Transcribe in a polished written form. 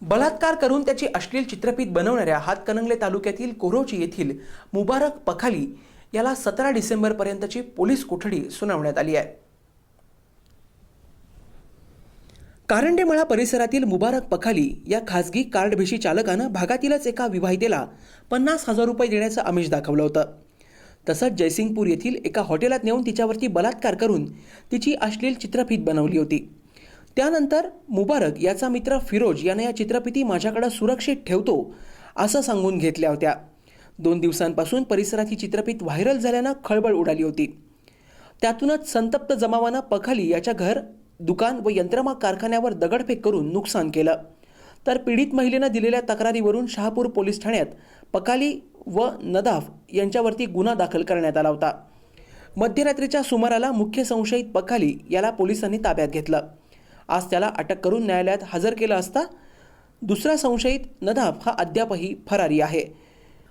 बलात्कार करून त्याची अश्लील चित्रफित बनवणाऱ्या हातकणंगले तालुक्यातील कोरोची येथील मुबारक पखाली याला 17 डिसेंबरपर्यंतची पोलीस कोठडी सुनावण्यात आली आहे। कारंडेमळा परिसरातील मुबारक पखाली या खासगी कार्डभेशी चालकानं भागातीलच एका विवाहितेला 50,000 रुपये देण्याचं आमिष दाखवलं होतं। तसंच जयसिंगपूर येथील एका हॉटेलात नेऊन तिच्यावरती बलात्कार करून तिची अश्लील चित्रफित बनवली होती। त्यानंतर मुबारक याचा मित्र फिरोज याने या चित्रफिती माझ्याकडे सुरक्षित ठेवतो असं सांगून घेतल्या होत्या। 2 दिवसांपासून परिसरात ही चित्रफित व्हायरल झाल्यानं खळबळ उडाली होती। त्यातूनच संतप्त जमावानं पखाली याच्या घर, दुकान व यंत्रमाग कारखान्यावर दगडफेक करून नुकसान केलं। तर पीडित महिलेनं दिलेल्या तक्रारीवरून शहापूर पोलीस ठाण्यात पखाली व नदाफ यांच्यावरती गुन्हा दाखल करण्यात आला होता। मध्यरात्रीच्या सुमाराला मुख्य संशयित पखाली याला पोलिसांनी ताब्यात घेतलं। आज त्याला अटक करून न्यायालयात हजर केलं असता दुसरा संशयित नदाफ हा अद्यापही फरारी आहे।